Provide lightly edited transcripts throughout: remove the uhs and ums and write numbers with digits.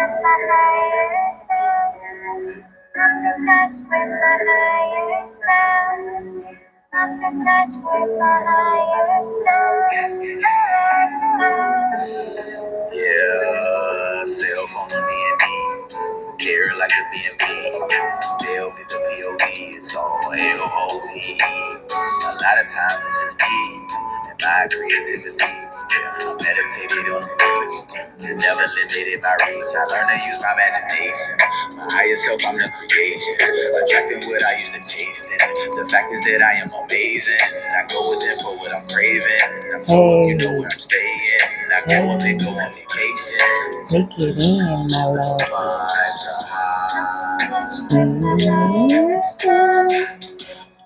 my higher self. I'm in touch with my higher self. I'm in touch with my higher self. Yeah, self on the D&D. Care like the BNB. They'll be the POV. It's all LOVE. A lot of times it's just me and my creativity. I meditated on the beach. Never limited by reach. I learned to use my imagination. My higher self, I'm the creation. Attracting what I used to chase. And the fact is that I am amazing. I go within for what I'm craving. I'm told you know where I'm staying. I can't want to go on vacation. Take it in, my love. Vibes are high.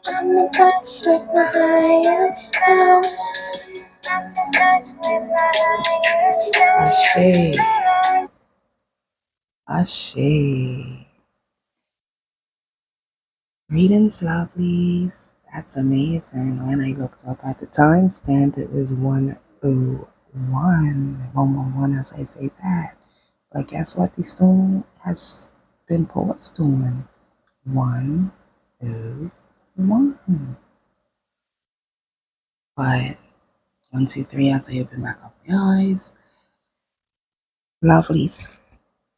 I'm in touch with my higher self. I'm in touch with my higher self. Ashe. Greetings, lovelies. That's amazing. When I looked up at the timestamp, it was 101 as I say that. But guess what? The stone has been paused on 101. But 1, 2, 3, as I open back up my eyes. Lovelies.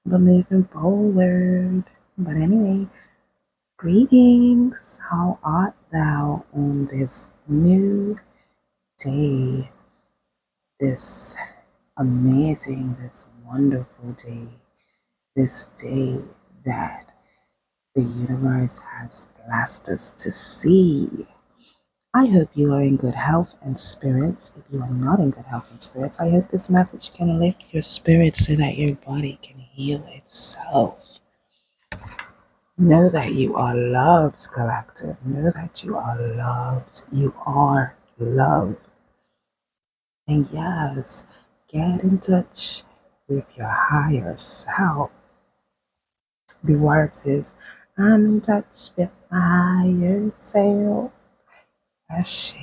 We're moving forward. But anyway, greetings. How art thou on this new day? This amazing, this wonderful day. This day that the universe has blessed us to see. I hope you are in good health and spirits. If you are not in good health and spirits, I hope this message can lift your spirit so that your body can heal itself. Know that you are loved, collective. Know that you are loved. You are loved. And yes, get in touch with your higher self. The word says, I'm in touch with my higher self. Ashe,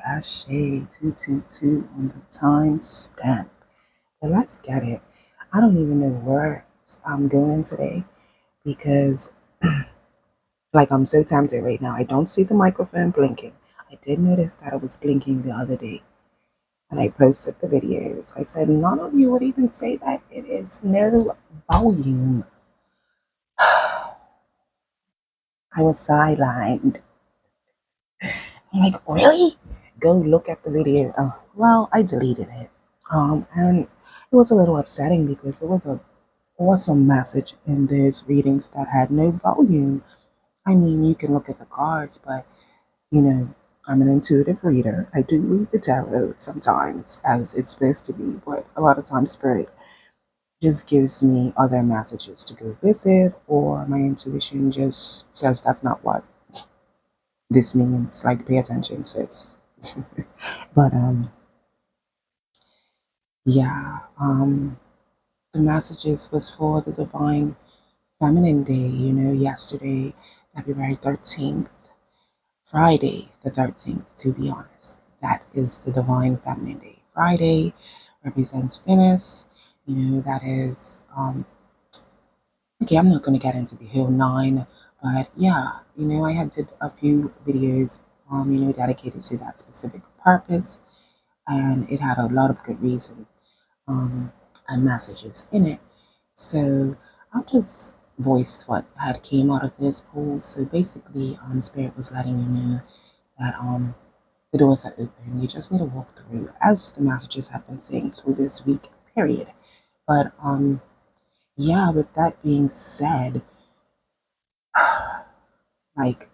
Ashe, 222 on the time stamp. But let's get it. I don't even know where I'm going today because, like, I'm so tempted right now. I don't see the microphone blinking. I did notice that it was blinking the other day. And I posted the videos. I said, none of you would even say that it is no volume. I was sidelined. I'm like, really? Go look at the video. Oh, well, I deleted it. And it was a little upsetting because it was a awesome message in those readings that had no volume. I mean, you can look at the cards, but you know, I'm an intuitive reader. I do read the tarot sometimes as it's supposed to be, but a lot of times spirit just gives me other messages to go with it, or my intuition just says that's not what this means. Like, pay attention, sis. But yeah, the messages was for the Divine Feminine Day. You know, yesterday, February 13th, Friday the 13th, to be honest. That is the Divine Feminine Day. Friday represents Venus. You know, that is okay, I'm not going to get into the whole 9, but yeah, you know, I had did a few videos, you know, dedicated to that specific purpose, and it had a lot of good reason and messages in it. So I'll just voice what had came out of this poll. So basically, Spirit was letting you know that the doors are open. You just need to walk through, as the messages have been saying through this week period. But yeah, with that being said, like,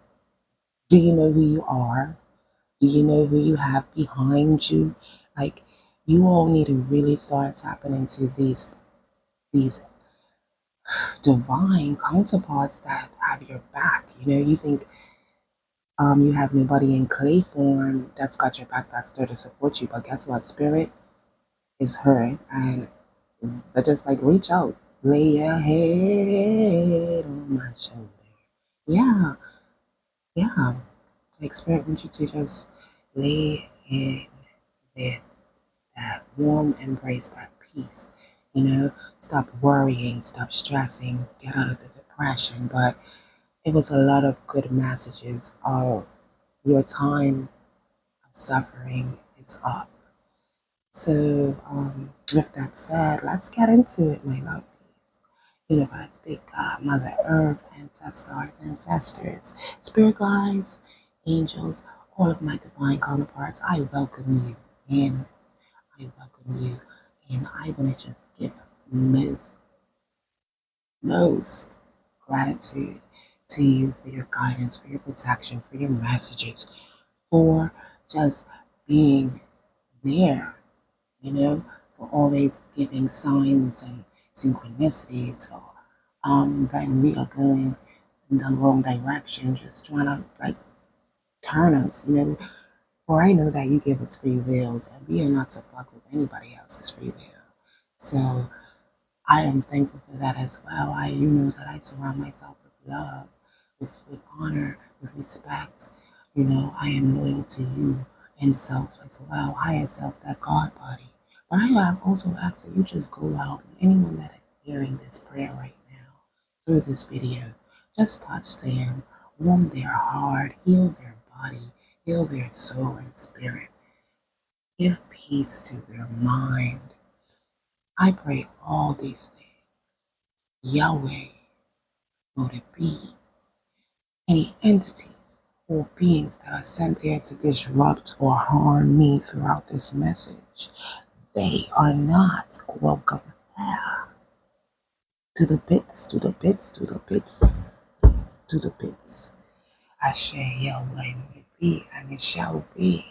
do you know who you are? Do you know who you have behind you? Like, you all need to really start tapping into these divine counterparts that have your back. You know, you think you have nobody in clay form that's got your back, that's there to support you, but guess what? Spirit is her, and they're just like, reach out, lay your head on my shoulder. Yeah, yeah. Like, Spirit wants you to just lay in with that warm embrace, that peace. Stop worrying, stop stressing, get out of the depression. But it was a lot of good messages of your time of suffering is up. So, with that said, let's get into it, my lovelies. Universe, Big God, Mother Earth, ancestors, ancestors, spirit guides, angels, all of my divine counterparts, I welcome you in. I welcome you in. I want to just give most gratitude to you for your guidance, for your protection, for your messages, for just being there, for always giving signs and synchronicities, or when we are going in the wrong direction, just trying to like turn us. For I know that you give us free wills, and we are not to fuck with anybody else's free will. So I am thankful for that as well. You know that I surround myself with love, with honor, with respect. I am loyal to you and self as well, higher self, that God body. But I have also asked that you just go out and anyone that is hearing this prayer right now through this video, just touch them, warm their heart, heal their body, heal their soul and spirit, give peace to their mind. I pray all these things. Yahweh, would it be any entities or beings that are sent here to disrupt or harm me throughout this message, they are not welcome here. To the bits, to the bits, to the bits, to the bits. Ashe Yahweh, would it be, and it shall be.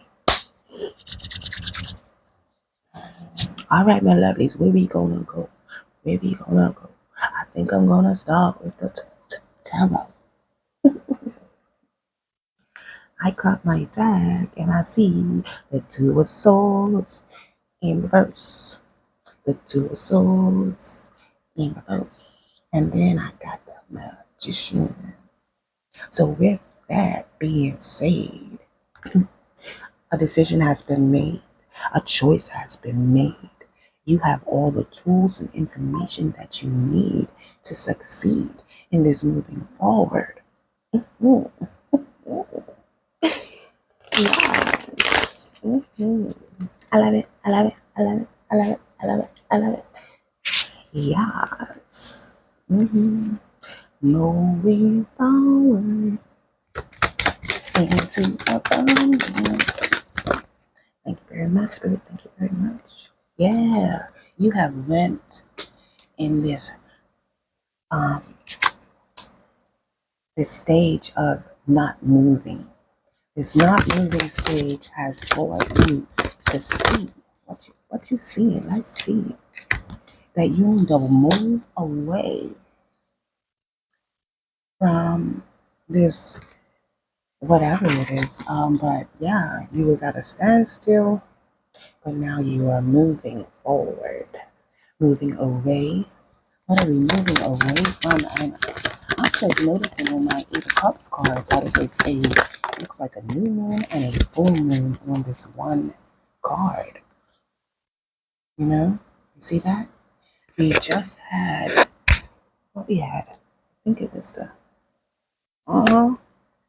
All right, my lovelies, where we gonna go? Where we gonna go? I think I'm gonna start with the tarot. I cut my deck and I see the Two of Swords in reverse. The Two of Swords in reverse. And then I got the Magician. So with that being said, a decision has been made. A choice has been made. You have all the tools and information that you need to succeed in this moving forward. Mm, yes. I love it. I love it. I love it. I love it. I love it. I love it. Yes. Moving forward into abundance. Thank you very much, Spirit. Thank you very much. Yeah, you have went in um this stage of not moving. This not moving stage has brought you to see what you see. And I see that you need to move away from this whatever it is. But yeah, you was at a standstill, but now you are moving forward, moving away. What are we moving away from? And I'm just noticing on my Eight of Cups card that it is looks like a new moon and a full moon on this one card. You see that? We just had what we had. I think it was the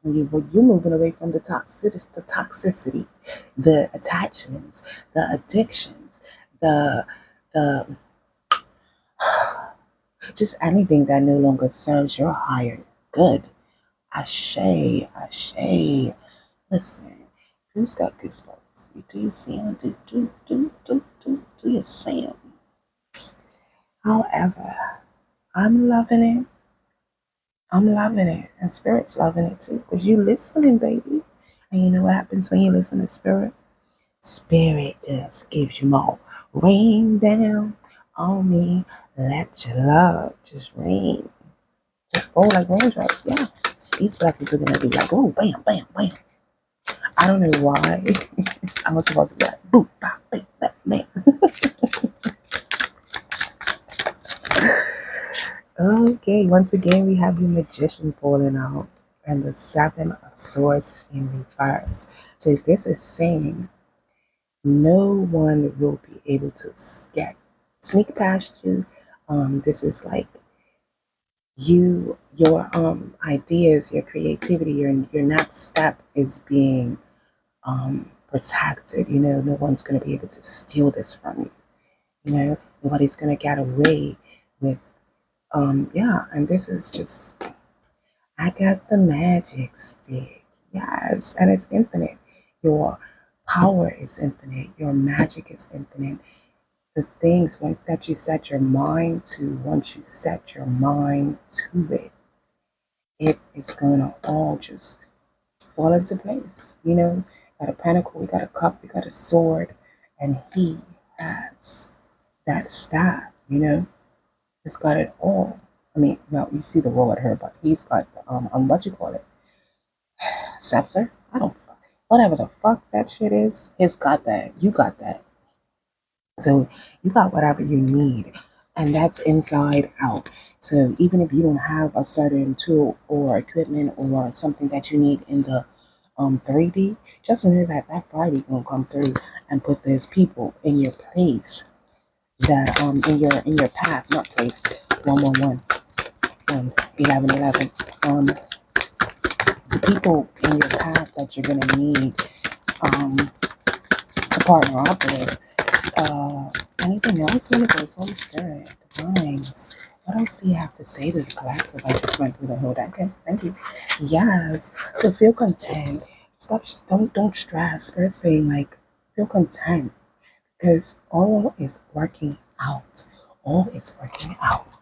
you're moving away from the toxicity, the attachments, the addictions, the just anything that no longer serves your higher good. Ashe, ashe. Listen, who's got goosebumps? Do you see them? Do you see them? However, I'm loving it. I'm loving it. And Spirit's loving it too. Because you listening, baby. And you know what happens when you listen to Spirit? Spirit just gives you more. Rain down on me. Let your love just rain. Just fall like raindrops. Yeah. These blessings are going to be like, oh, bam, bam, bam. I don't know why. I was supposed to be like, boop, bop, bam, bam, bam. Okay, once again, we have the Magician falling out and the Seven of Swords in reverse. So this is saying no one will be able to sneak past you. This is like your ideas, your creativity, your next step is being protected. No one's going to be able to steal this from you. Nobody's going to get away with yeah. And this is just, I got the magic stick. Yes, and it's infinite. Your power is infinite. Your magic is infinite. The things that you set your mind to, once you set your mind to it, it is gonna all just fall into place. Got a pentacle, we got a cup, we got a sword, and he has that staff. He's got it all. I mean, well, you see the roll at her, but he's got the what you call it, scepter. I don't, whatever the fuck that shit is. He's got that. You got that. So you got whatever you need, and that's inside out. So even if you don't have a certain tool or equipment or something that you need in the 3D, just know that that 5D gonna come through and put those people in your place, that in your path, not place. 111, 1111. The people in your path that you're gonna need to partner up with. Uh, Anything else, Holy Ghost, Holy Spirit, Divines? What else do you have to say to the collective? I just went through the whole deck. Okay, thank you. Yes. So feel content. Stop. Don't stress. Spirit saying like, feel content because all is working out. All is working out.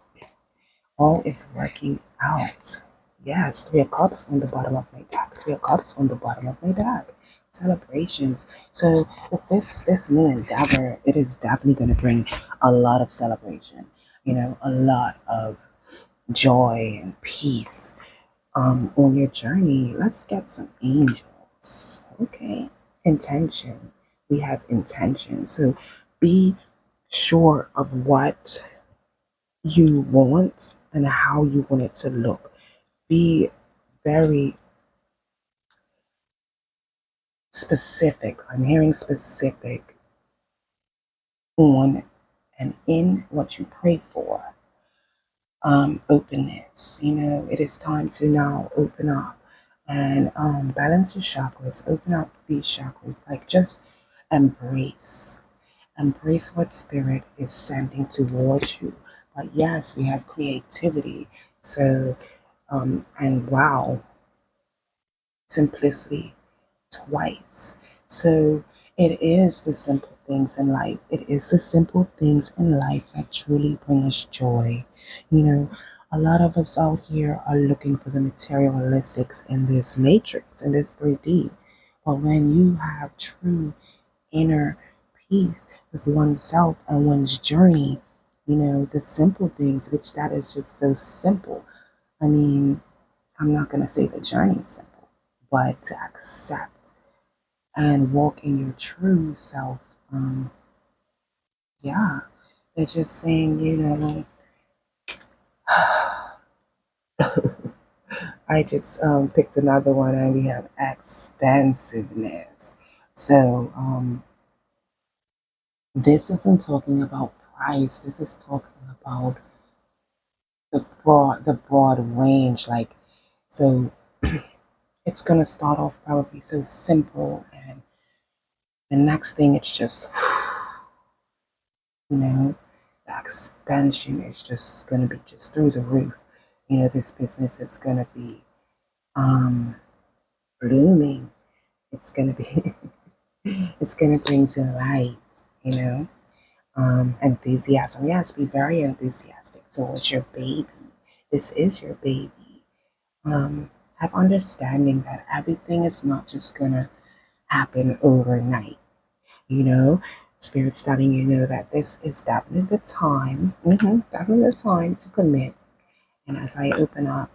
All is working out. Yes, 3 of Cups on the bottom of my deck. 3 of Cups on the bottom of my deck. Celebrations. So with this new endeavor, it is definitely going to bring a lot of celebration. A lot of joy and peace on your journey. Let's get some angels. Okay. Intention. We have intention. So be sure of what you want and how you want it to look. Be very specific. I'm hearing specific on and in what you pray for. Openness. It is time to now open up and balance your chakras. Open up these chakras. Like just embrace. Embrace what spirit is sending towards you. But yes, we have creativity. So and wow, simplicity twice. So it is the simple things in life. It is the simple things in life that truly bring us joy. A lot of us out here are looking for the materialistics in this matrix, in this 3D. But when you have true inner peace with oneself and one's journey, the simple things, which that is just so simple. I mean, I'm not going to say the journey is simple, but to accept and walk in your true self. Yeah, they're just saying, I just picked another one, and we have expansiveness. So this isn't talking about price. This is talking about the broad range. Like, so it's gonna start off probably so simple, and the next thing it's just the expansion is just going to be just through the roof. This business is going to be um, blooming. It's going to be, it's going to bring to light, enthusiasm. Yes, be very enthusiastic towards your baby. This is your baby. Have understanding that everything is not just going to happen overnight. you know. Spirit's letting you know that this is definitely the time, definitely the time to commit. And as I open up,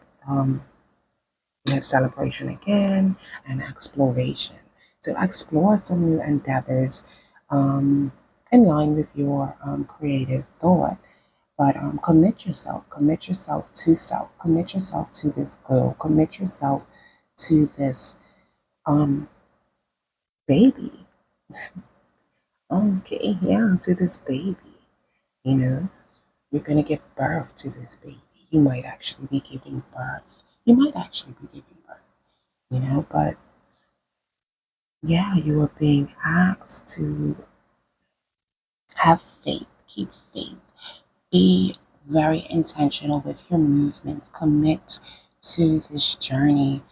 we have celebration again and exploration. So explore some new endeavors in line with your creative thought. But commit yourself to self, commit yourself to this goal, commit yourself to this um, baby. Okay, yeah, to this baby. You know, you're going to give birth to this baby. You might actually be giving birth. You might actually be giving birth, but yeah, you are being asked to have faith, keep faith, be very intentional with your movements, commit to this journey,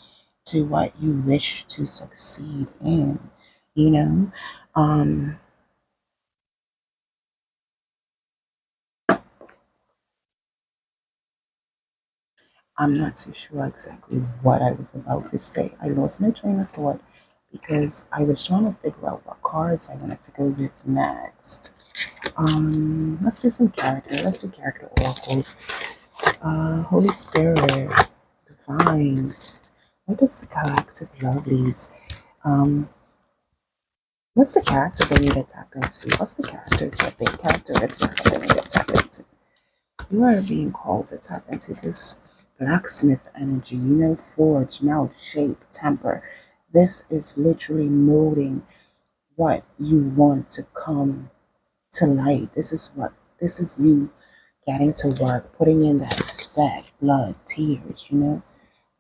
to what you wish to succeed in, you know. Um, I'm not too sure exactly what I was about to say. I lost my train of thought because I was trying to figure out what cards I wanted to go with next. Let's do some character. Let's do character oracles. Holy Spirit defines. What does the collective lovelies? Um, what's the character they need to tap into? What's the characteristics that they need to tap into? You are being called to tap into this blacksmith energy, forge, melt, shape, temper. This is literally molding what you want to come to light. This is you getting to work, putting in that sweat, blood, tears.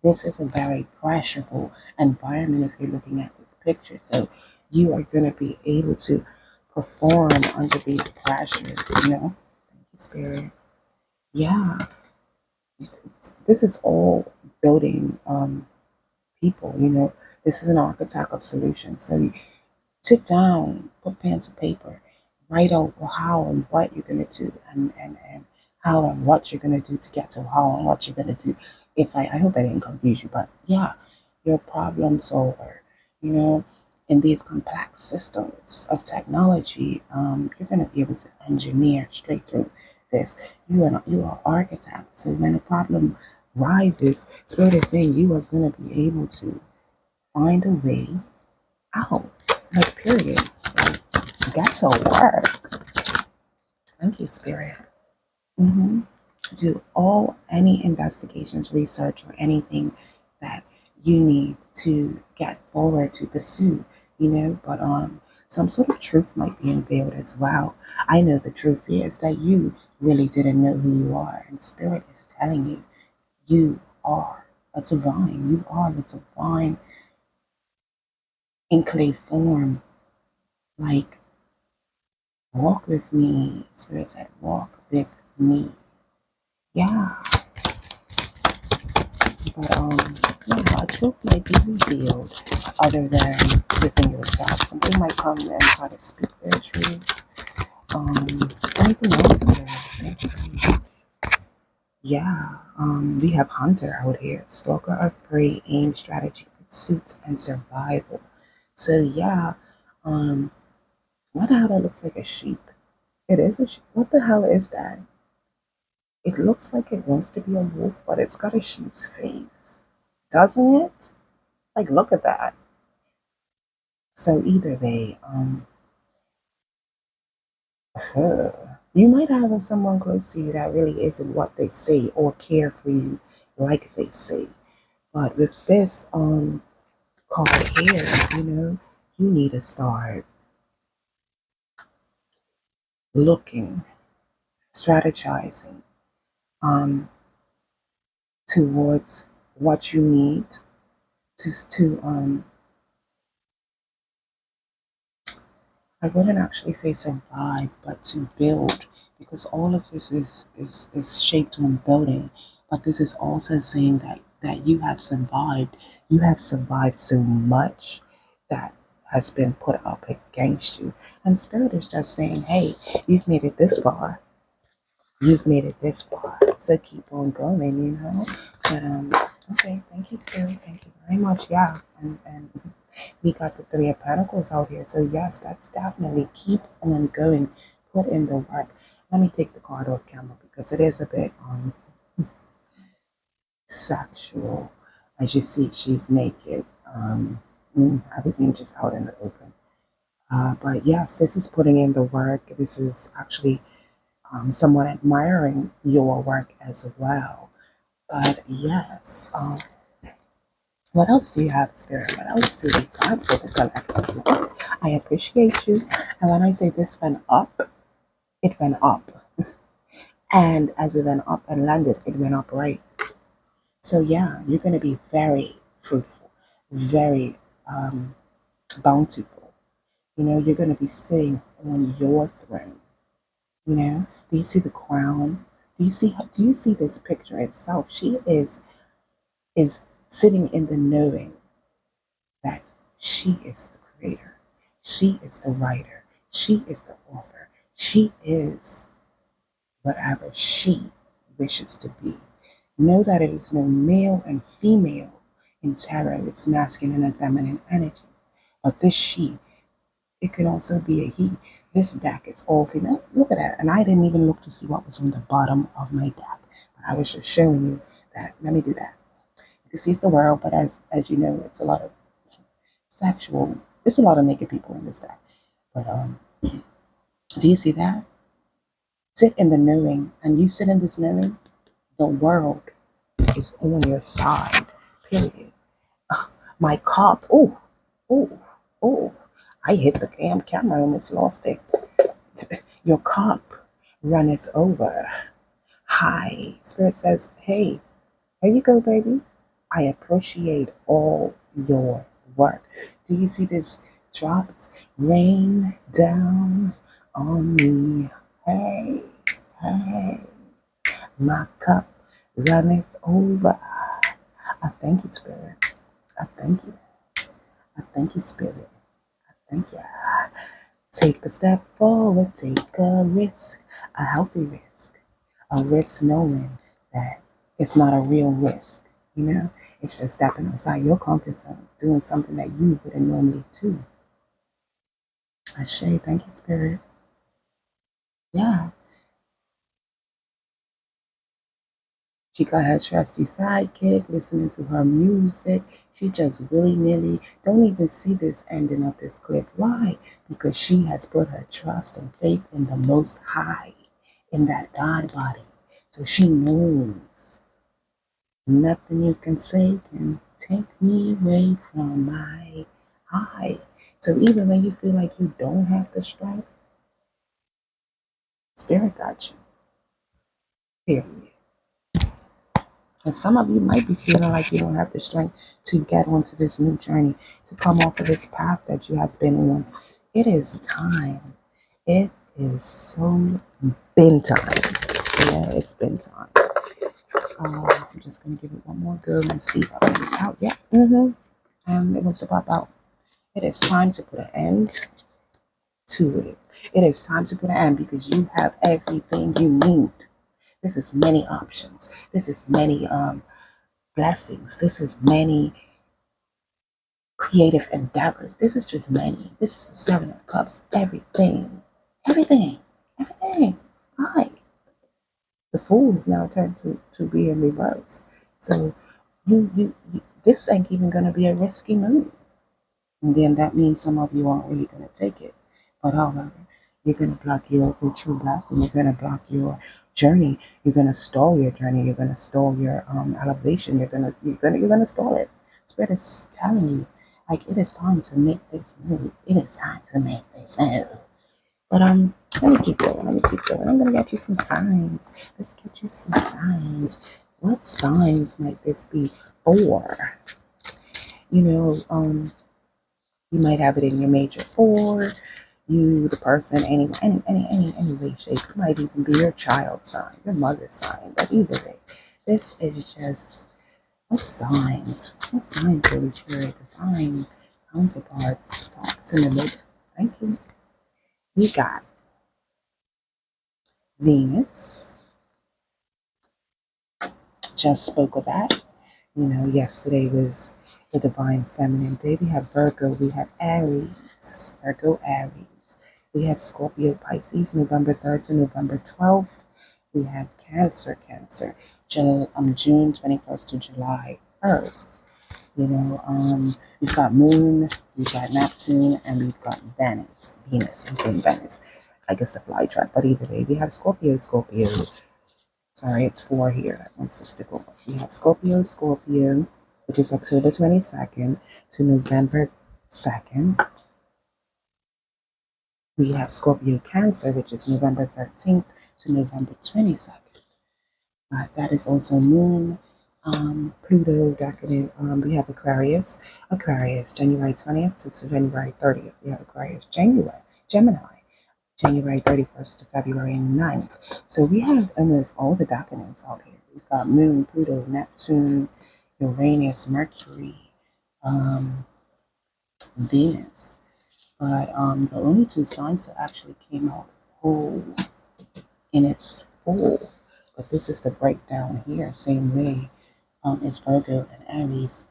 This is a very pressureful environment if you're looking at this picture. So you are going to be able to perform under these pressures. Thank you, Spirit. Yeah, this is all building people. This is an architect of solutions. So you sit down, put pen to paper, write out how and what you're going to do, and how and what you're going to do to get to how and what you're going to do. If I hope I didn't confuse you, but yeah, you're a problem solver. You know, in these complex systems of technology, you're going to be able to engineer straight through this. You are architect. So when a problem rises, Spirit is saying you are going to be able to find a way out. Like, period. Like, that's a work. Thank you, Spirit. hmm Do any investigations, research, or anything that you need to get forward to pursue. But some sort of truth might be unveiled as well. I know the truth is that you really didn't know who you are, and Spirit is telling you you are a divine. You are the divine in clay form. Like, walk with me. Spirit said, walk with me. Yeah, but yeah, a truth might be revealed other than within yourself. Somebody might come and try to speak their truth. Um, Anything else, Spirit? Thank you very much. Yeah, we have Hunter out here, stalker of prey, aim, strategy, pursuit, and survival. So yeah, um, what the hell that looks like a sheep? It is a sheep. What the hell is that? It looks like it wants to be a wolf, but it's got a sheep's face. Doesn't it? Like, look at that. So either way, you might have someone close to you that really isn't what they say or care for you like they say. But with this card here, you need to start looking, strategizing um towards what you need to I wouldn't actually say survive, but to build, because all of this is shaped on building. But this is also saying that you have survived. You have survived so much that has been put up against you. And Spirit is just saying, hey, you've made it this far. You've made it this far. So keep on going. But okay, thank you, Spirit. Thank you very much. Yeah. And we got the Three of Pentacles out here. So yes, that's definitely keep on going. Put in the work. Let me take the card off camera because it is a bit sexual. As you see, she's naked. Everything just out in the open. But yes, this is putting in the work. This is actually someone admiring your work as well. But yes, what else do you have, Spirit? What else do we got for the collective? I appreciate you. And when I say this went up, it went up. And as it went up and landed, it went up right. So yeah, you're going to be very fruitful, very bountiful. You're going to be sitting on your throne. Do you see the crown? Do you see this picture itself? She is sitting in the knowing that she is the creator. She is the writer. She is the author. She is whatever she wishes to be. Know that it is no male and female in tarot. It's masculine and feminine energies. But this she, it could also be a he. This deck is all female. Look at that. And I didn't even look to see what was on the bottom of my deck. But I was just showing you that. Let me do that. You can see it's the world, but as you know, it's a lot of sexual. It's a lot of naked people in this deck. But do you see that? Sit in the knowing, and you sit in this knowing. The world is on your side. Period. My cup. Oh, oh, oh. I hit the damn camera and it's lost it. Your cup runneth over. Hi. Spirit says, hey, here you go, baby. I appreciate all your work. Do you see this drops rain down on me? Hey, hey, my cup runneth over. I thank you, Spirit. I thank you. I thank you, Spirit. Thank you. Take a step forward, take a risk, a healthy risk, a risk knowing that it's not a real risk. It's just stepping outside your comfort zone, doing something that you wouldn't normally do. Ashe, thank you, Spirit. Yeah, she got her trusty sidekick listening to her music. She just willy nilly. Don't even see this ending of this clip. Why? Because she has put her trust and faith in the Most High, in that God body. So she knows nothing you can say can take me away from my high. So even when you feel like you don't have the strength, Spirit got you. Period. And some of you might be feeling like you don't have the strength to get onto this new journey, to come off of this path that you have been on. It is time. It is so been time. Yeah, it's been time. I'm just going to give it one more go and see if I it's out yet. And it wants to pop out. It is time to put an end to it. It is time to put an end because you have everything you need. This is many options. This is many blessings. This is many creative endeavors. This is just many. This is the Seven of Cups. Everything. Everything. Everything. Hi. The Fool is now turned to be in reverse. So you this ain't even gonna be a risky move. And then that means some of you aren't really gonna take it. But however, you're gonna block your true blessing. You're gonna block your journey. You're gonna stall your journey. You're gonna stall your elevation. You're gonna stall it. Spirit is telling you, like, it is time to make this move. It is time to make this move. But let me keep going. Let me keep going. I'm gonna get you some signs. Let's get you some signs. What signs might this be for? You know, you might have it in your major four. You, the person, any way, shape. It might even be your child's sign, your mother's sign. But either way, this is just what signs? What signs, Holy Spirit, divine counterparts, talk to me later. Thank you. We got Venus. Just spoke of that. Yesterday was the divine feminine day. We have Virgo, we have Aries, Virgo, Aries. We have Scorpio, Pisces, November 3rd to November 12th. We have Cancer, June 21st to July 1st. We've got Moon, we've got Neptune, and we've got Venus. I'm saying Venice. I guess the fly track, but either way, we have Scorpio. Sorry, it's four here. That wants to stick off. We have Scorpio, which is October 22nd to November 2nd. We have Scorpio Cancer, which is November 13th to November 22nd. That is also Moon, Pluto, Decadent. We have Aquarius, January 20th to January 30th. We have Aquarius, Gemini, January 31st to February 9th. So we have almost all the documents out here. We've got Moon, Pluto, Neptune, Uranus, Mercury, um, Venus. But the only two signs that actually came out whole in its full, but this is the breakdown here, same way is Virgo and Aries.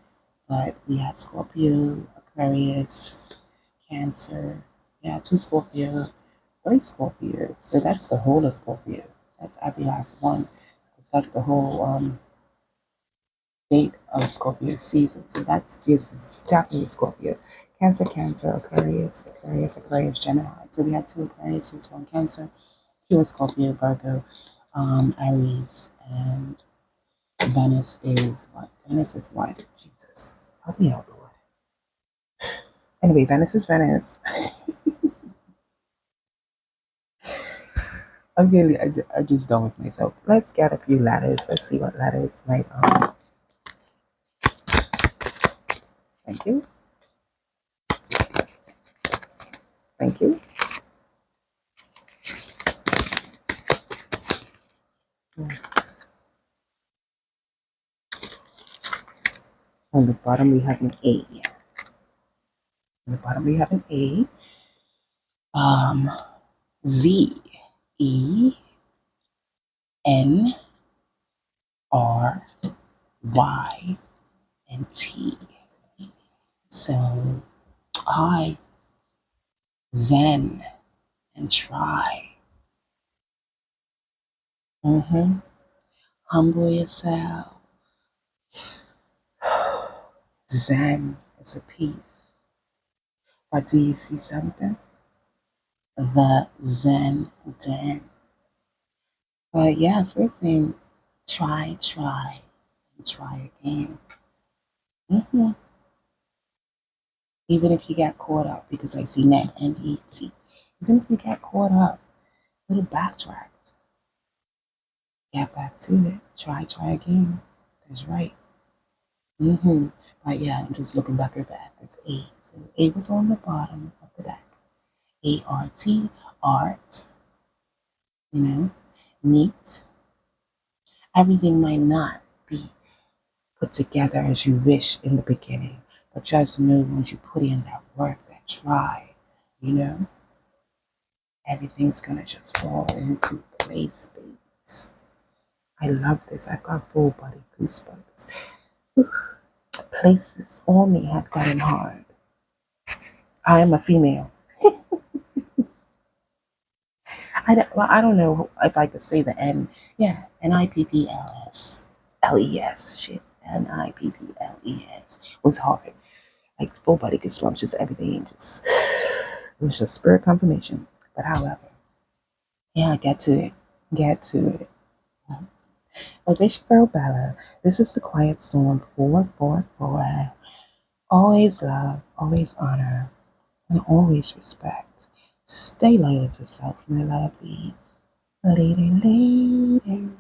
But we have Scorpio, Aquarius, Cancer. Yeah, two Scorpio, three Scorpio. So that's the whole of Scorpio. That's every last one. It's like the whole date of Scorpio season. So that's just it's definitely Scorpio. Cancer, Cancer, Aquarius, Aquarius, Aquarius, Gemini. So we have two Aquariuses, one Cancer, pure Scorpio, Virgo, Aries, and Venus is what? Venus is what? Jesus. Help me out, Lord. Anyway, Venus is Venus. I'm really, I just done with myself. Let's get a few letters. Let's see what letters might, thank you. Thank you. On the bottom, we have an A. On the bottom, we have an A. Um, Z, E, N, R, Y, and T. So I, Zen, and try. Humble yourself. Zen is a peace. But do you see something? The Zen Den. But yes, we're saying try, try, and try again. hmm Even if you get caught up, because I see net and ET. Even if you get caught up, little backtrack. Get back to it. Try, try again. That's right. hmm But yeah, I'm just looking back at that. That's A. So A was on the bottom of the deck. ART, art, neat. Everything might not be put together as you wish in the beginning, but just know once you put in that work, that try, you know, everything's gonna just fall into place, babies. I love this. I've got full body goosebumps. Places on me have gotten hard. I am a female. I don't know if I could say the N. Yeah, NIPPLS. Shit. NIPPLES was hard. Like full body goosebumps, just everything. Just it was just spirit confirmation. But however, yeah, get to it. Get to it. Well, this your girl Bella. This is the Quiet Storm 444. Always love, always honor, and always respect. Stay loyal to self, my lovelies. Later, later.